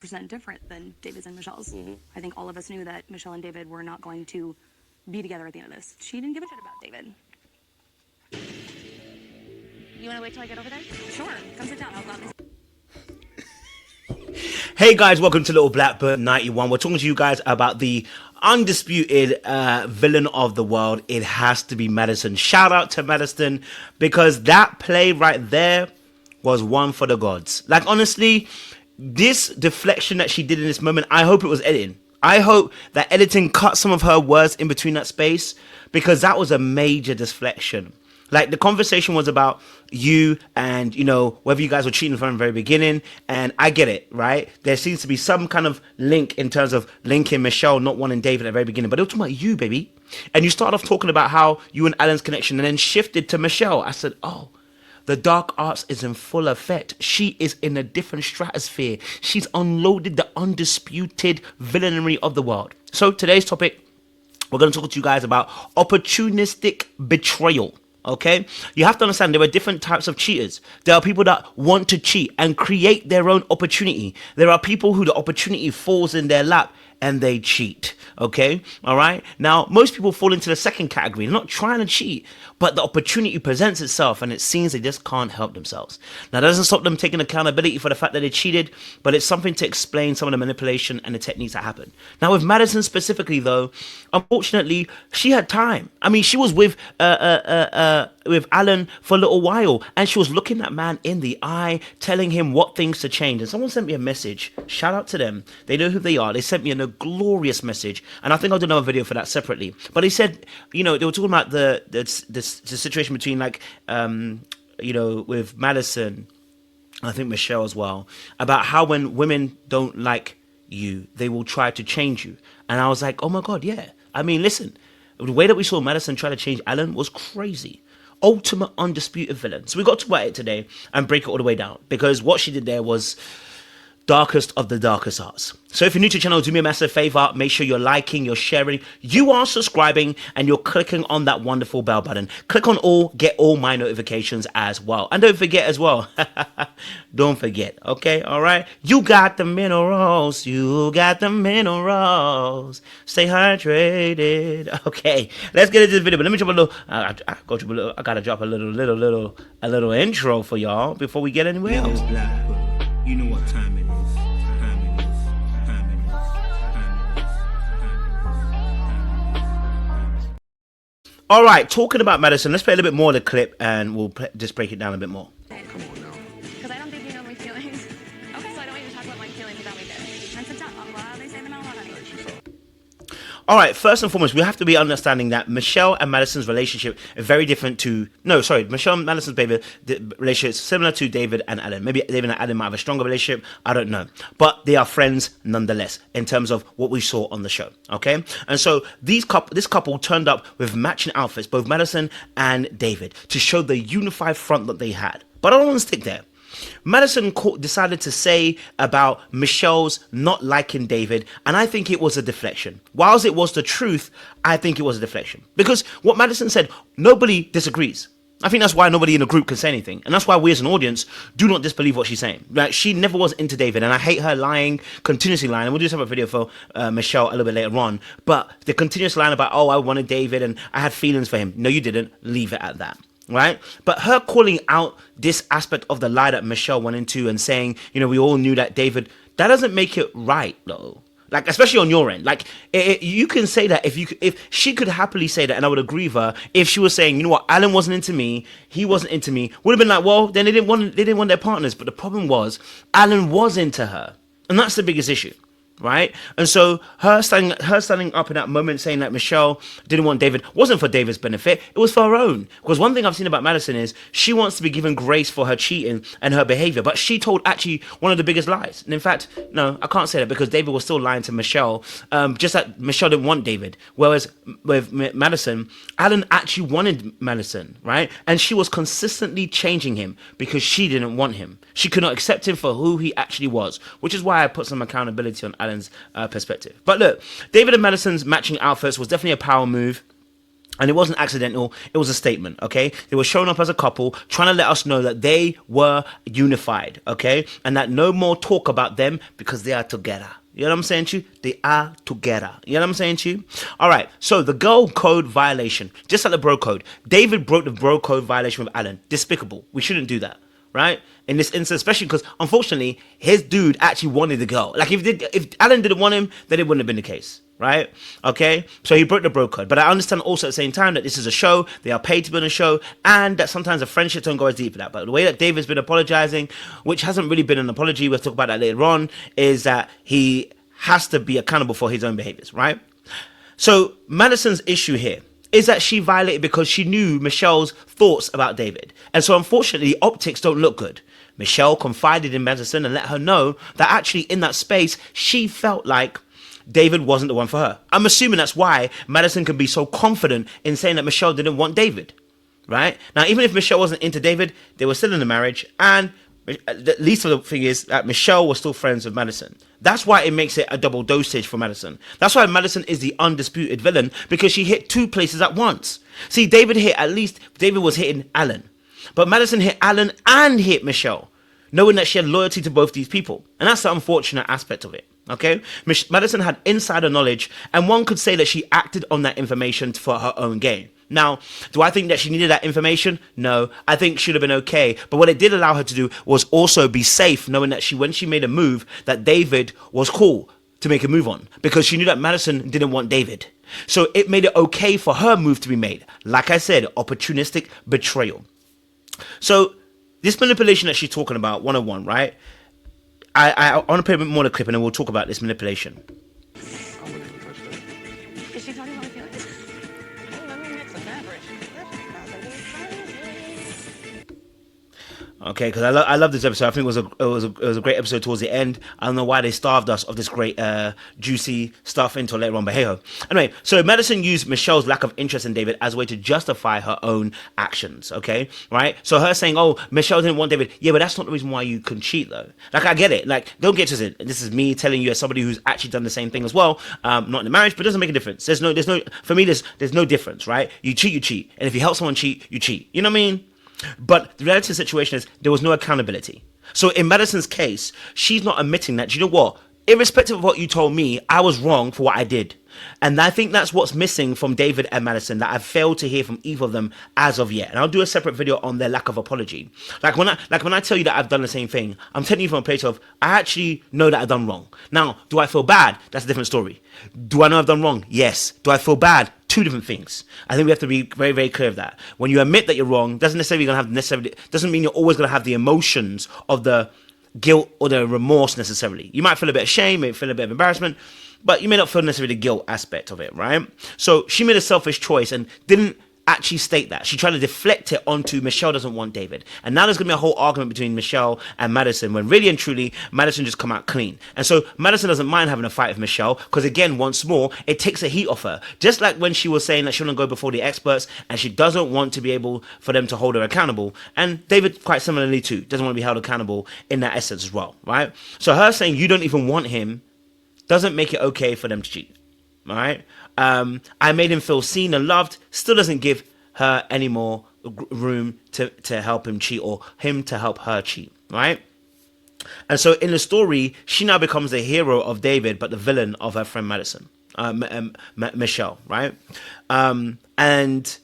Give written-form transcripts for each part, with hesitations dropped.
different than David's and Michelle's. I think all of us knew that Michelle and David were not going to be together at the end of this. She didn't give a shit about David. You want to wait till I get over there? Sure. Come sit down. I'll gladly. Hey guys, welcome to Little Blackbird 91. We're talking to you guys about the undisputed villain of the world. It has to be Madison. Shout out to Madison, because that play right there was one for the gods. Like, honestly, this deflection that she did in this moment, I hope it was editing. I hope that editing cut some of her words in between that space, because that was a major deflection. Like, the conversation was about you and, you know, whether you guys were cheating from the very beginning. And I get it, right? There seems to be some kind of link in terms of linking Michelle not wanting David at the very beginning. But it was talking about you, baby. And you start off talking about how you and Alan's connection and then shifted to Michelle. I said, oh, the dark arts is in full effect. She is in a different stratosphere. She's unloaded the undisputed villainy of the world. So today's topic, we're going to talk to you guys about opportunistic betrayal. Okay, you have to understand there are different types of cheaters. There are people that want to cheat and create their own opportunity. There are people who the opportunity falls in their lap and they cheat. Okay, all right. Now, most people fall into the second category. They're not trying to cheat, but the opportunity presents itself and it seems they just can't help themselves. Now, that doesn't stop them taking accountability for the fact that they cheated, but it's something to explain some of the manipulation and the techniques that happen. Now, with Madison specifically, though, unfortunately, she had time. I mean, she was with Alan for a little while, and she was looking that man in the eye, telling him what things to change. And someone sent me a message. Shout out to them. They know who they are. They sent me a glorious message, and I think I'll do another video for that separately. But he said, you know, they were talking about the situation between, like, you know, with Madison, I think Michelle as well, about how when women don't like you, they will try to change you. And I was like, oh my God, yeah. I mean, listen, the way that we saw Madison try to change Alan was crazy. Ultimate undisputed villain. So we got to about it today and break it all the way down, because what she did there was darkest of the darkest arts. So if you're new to the channel, do me a massive favor. Make sure you're liking, you're sharing, you are subscribing, and you're clicking on that wonderful bell button. Click on all, get all my notifications as well. And don't forget as well, don't forget, okay? All right? You got the minerals. You got the minerals. Stay hydrated. Okay, let's get into the video. But let me drop a little, I gotta drop a little intro for y'all before we get anywhere else. You know what time it is. All right, talking about Madison, let's play a little bit more of the clip and we'll just break it down a bit more. Come on now. Because I don't think you know my feelings. Okay, so I don't want you to talk about my feelings without me there. And sit down. I'm glad they say them out loud, honey. All right, first and foremost, we have to be understanding that Michelle and Madison's relationship is very different to... No, sorry, Michelle and Madison's relationship is similar to David and Alan. Maybe David and Alan might have a stronger relationship. I don't know. But they are friends nonetheless in terms of what we saw on the show, okay? And so this couple turned up with matching outfits, both Madison and David, to show the unified front that they had. But I don't want to stick there. Madison decided to say about Michelle's not liking David, and I think it was a deflection. Whilst it was the truth, I think it was a deflection. Because what Madison said, nobody disagrees. I think that's why nobody in the group can say anything. And that's why we as an audience do not disbelieve what she's saying. Like, she never was into David, and I hate her lying, continuously lying. And we'll do some video for Michelle a little bit later on. But the continuous line about, oh, I wanted David and I had feelings for him. No, you didn't. Leave it at that. Right? But her calling out this aspect of the lie that Michelle went into and saying, you know, we all knew that David, that doesn't make it right, though. Like, especially on your end. Like, you can say that if she could happily say that, and I would agree with her, if she was saying, you know what, Alan wasn't into me, he wasn't into me, would have been like, well, then they didn't want their partners. But the problem was, Alan was into her. And that's the biggest issue. Right? And so her standing up in that moment saying that Michelle didn't want David wasn't for David's benefit, it was for her own. Because one thing I've seen about Madison is she wants to be given grace for her cheating and her behavior, but she told actually one of the biggest lies. And in fact, no, I can't say that, because David was still lying to Michelle, just that Michelle didn't want David. Whereas with Madison, Alan actually wanted Madison, right? And she was consistently changing him because she didn't want him. She could not accept him for who he actually was, which is why I put some accountability on Alan's perspective. But look, David and Madison's matching outfits was definitely a power move. And it wasn't accidental, it was a statement, okay? They were showing up as a couple, trying to let us know that they were unified, okay? And that no more talk about them because they are together. You know what I'm saying to you? They are together. You know what I'm saying to you? All right, so the girl code violation, just like the bro code. David broke the bro code violation with Alan. Despicable. We shouldn't do that, right? In this instance, especially because, unfortunately, his dude actually wanted the girl. Like, if Alan didn't want him, then it wouldn't have been the case. Right? Okay? So he broke the bro code. But I understand also at the same time that this is a show, they are paid to be on a show, and that sometimes the friendships don't go as deep as that. But the way that David's been apologizing, which hasn't really been an apology, we'll talk about that later on, is that he has to be accountable for his own behaviors, right? So Madison's issue here is that she violated because she knew Michelle's thoughts about David. And so unfortunately, optics don't look good. Michelle confided in Madison and let her know that actually in that space, she felt like David wasn't the one for her. I'm assuming that's why Madison can be so confident in saying that Michelle didn't want David, right? Now, even if Michelle wasn't into David, they were still in a marriage, and the least of the thing is that Michelle was still friends with Madison. That's why it makes it a double dosage for Madison. That's why Madison is the undisputed villain, because she hit two places at once. See, David was hitting Alan, but Madison hit Alan and hit Michelle, knowing that she had loyalty to both these people. And that's the unfortunate aspect of it. Okay, Madison had insider knowledge, and one could say that she acted on that information for her own gain. Now, do I think that she needed that information? No, I think she should have been okay. But what it did allow her to do was also be safe, knowing that when she made a move, that David was cool to make a move on, because she knew that Madison didn't want David. So it made it okay for her move to be made. Like I said, opportunistic betrayal. So this manipulation that she's talking about, 101, right? I want to play a bit more of the clip, and then we'll talk about this manipulation. Is she talking about my feelings? Okay, because I love this episode. I think it was a great episode towards the end. I don't know why they starved us of this great juicy stuff until later on, but hey ho. Anyway, so Madison used Michelle's lack of interest in David as a way to justify her own actions. Okay, right? So her saying, "Oh, Michelle didn't want David," yeah, but that's not the reason why you can cheat, though. Like, I get it. Like, don't get twisted. This is me telling you as somebody who's actually done the same thing as well. Not in a marriage, but it doesn't make a difference. There's no for me. There's no difference, right? You cheat, and if you help someone cheat, you cheat. You know what I mean? But the reality of the situation is there was no accountability. So in Madison's case, she's not admitting that, you know what? Irrespective of what you told me, I was wrong for what I did. And I think that's what's missing from David and Madison, that I've failed to hear from either of them as of yet. And I'll do a separate video on their lack of apology. Like when I tell you that I've done the same thing, I'm telling you from a place of, I actually know that I've done wrong. Now, do I feel bad? That's a different story. Do I know I've done wrong? Yes. Do I feel bad? Two different things. I think we have to be very, very clear of that. When you admit that you're wrong, doesn't mean you're always going to have the emotions of the guilt or the remorse necessarily. You might feel a bit of shame, maybe feel a bit of embarrassment, but you may not feel necessarily the guilt aspect of it, right? So she made a selfish choice and didn't actually state that. She tried to deflect it onto Michelle doesn't want David. And now there's going to be a whole argument between Michelle and Madison, when really and truly, Madison just come out clean. And so Madison doesn't mind having a fight with Michelle, because again, once more, it takes the heat off her. Just like when she was saying that she wouldn't go before the experts, and she doesn't want to be able for them to hold her accountable. And David, quite similarly too, doesn't want to be held accountable in that essence as well, right? So her saying you don't even want him doesn't make it okay for them to cheat, all right? I made him feel seen and loved, still doesn't give her any more room to help him cheat, or him to help her cheat, right? And so in the story, she now becomes the hero of David, but the villain of her friend Madison, Michelle, right? And,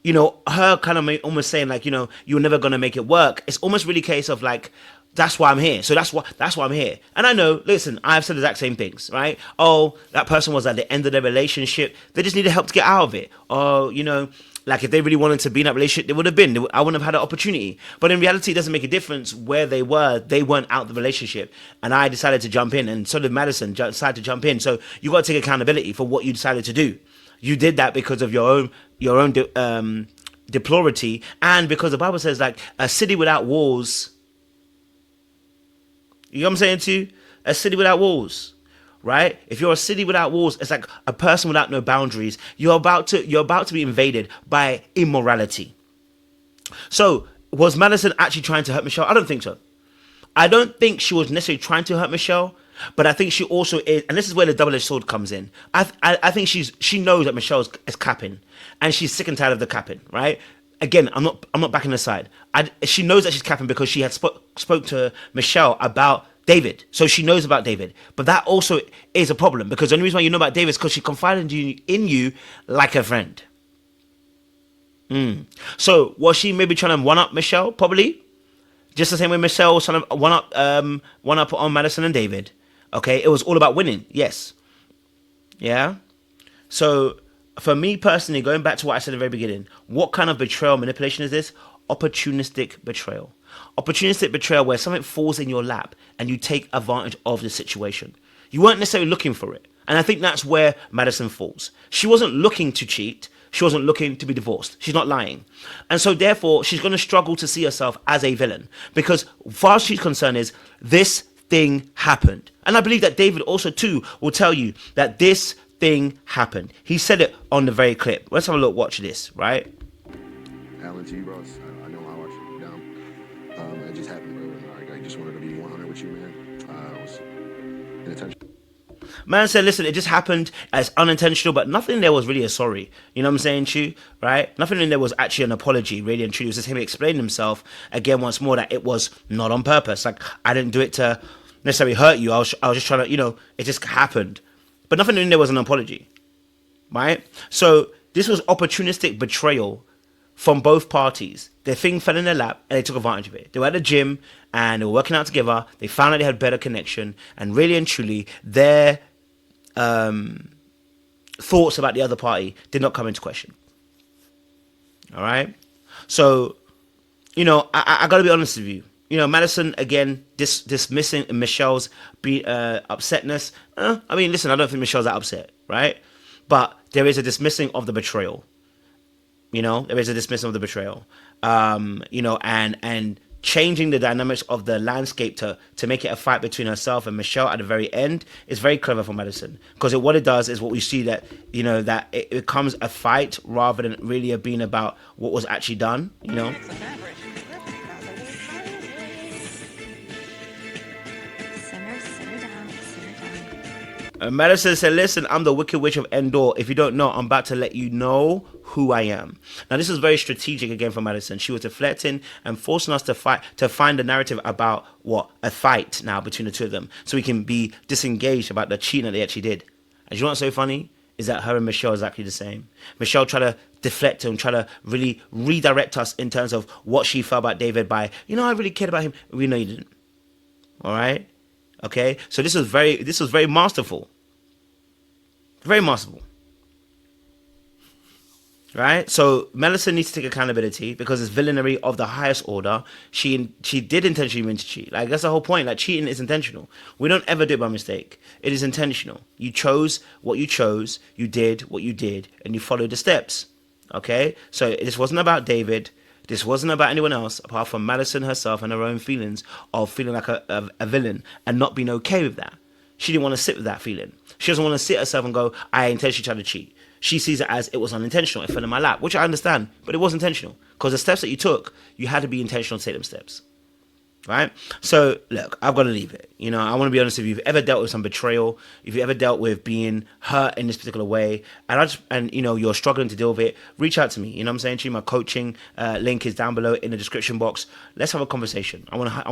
you know, her kind of almost saying like, you know, you're never going to make it work. It's almost really a case of like, that's why I'm here. So that's why I'm here. And I know, listen, I've said the exact same things, right? Oh, that person was at the end of their relationship. They just needed help to get out of it. Oh, you know, like if they really wanted to be in that relationship, they would have been. I wouldn't have had an opportunity. But in reality, it doesn't make a difference where they were. They weren't out of the relationship. And I decided to jump in. And so did Madison decided to jump in. So you got to take accountability for what you decided to do. You did that because of your own deplority. And because the Bible says like a city without walls. You know what I'm saying to you? A city without walls, right? If you're a city without walls, it's like a person without no boundaries. You're about to be invaded by immorality. So, was Madison actually trying to hurt Michelle? I don't think so. I don't think she was necessarily trying to hurt Michelle, But I think she also is, and this is where the double-edged sword comes in. I think she knows that Michelle is capping, and she's sick and tired of the capping, right? Again, I'm not backing her side. She knows that she's capping because she had spoke to Michelle about David, so she knows about David. But that also is a problem because the only reason why you know about David is because she confided in you like a friend. So was she maybe trying to one up Michelle? Probably, just the same way Michelle was trying to one up on Madison and David. Okay, it was all about winning. Yes, yeah. So for me personally, going back to what I said at the very beginning, what kind of betrayal manipulation is this? Opportunistic betrayal. Opportunistic betrayal where something falls in your lap and you take advantage of the situation. You weren't necessarily looking for it. And I think that's where Madison falls. She wasn't looking to cheat. She wasn't looking to be divorced. She's not lying. And so therefore, she's going to struggle to see herself as a villain. Because as far as she's concerned is, this thing happened. And I believe that David also too will tell you that this thing happened. He said it on the very clip. Let's have a look. Watch this, right? Alan, to you, bros. I know how I should be down. It just happened, bro. I just wanted to be 100 with you, man. I was inattentional. Man said, listen, it just happened as unintentional, but nothing in there was really a sorry. You know what I'm saying, Chu? Right? Nothing in there was actually an apology, really and truly. It was just him explaining himself again once more that it was not on purpose. Like, I didn't do it to necessarily hurt you. I was just trying to, it just happened. But nothing in there was an apology. Right? So this was opportunistic betrayal from both parties. Their thing fell in their lap and they took advantage of it. They were at the gym and they were working out together. They found out they had better connection, and really and truly their thoughts about the other party did not come into question. All right? So, I got to be honest with you. Madison, again, dismissing Michelle's upsetness. I mean, listen, I don't think Michelle's that upset, right? But there is a dismissing of the betrayal. There is a dismissal of the betrayal. And changing the dynamics of the landscape to make it a fight between herself and Michelle at the very end is very clever for Madison. Because what it does is what we see that, that it becomes a fight rather than really being about what was actually done, Madison said, listen, I'm the Wicked Witch of Endor. If you don't know, I'm about to let you know who I am. Now, this is very strategic again for Madison. She was deflecting and forcing us to find the narrative about a fight now between the two of them, so we can be disengaged about the cheating that they actually did. And you know what's so funny? Is that her and Michelle is exactly the same. Michelle tried to deflect and try to really redirect us in terms of what she felt about David by, I really cared about him. We know you didn't. All right? Okay, so this was very masterful. Very masterful. Right? So Madison needs to take accountability because it's villainy of the highest order. She did intentionally mean to cheat. Like, that's the whole point. Like, cheating is intentional. We don't ever do it by mistake. It is intentional. You chose what you chose, you did what you did, and you followed the steps. Okay? So this wasn't about David. This wasn't about anyone else apart from Madison herself and her own feelings of feeling like a villain and not being okay with that. She didn't want to sit with that feeling. She doesn't want to sit herself and go, I intentionally tried to cheat. She sees it as it was unintentional. It fell in my lap, which I understand, but it was intentional. Because the steps that you took, you had to be intentional to take them steps. Right? So, look, I've got to leave it. I want to be honest with you. If you've ever dealt with some betrayal, if you've ever dealt with being hurt in this particular way, and you're struggling to deal with it, reach out to me. You know what I'm saying to you? My coaching link is down below in the description box. Let's have a conversation. I want to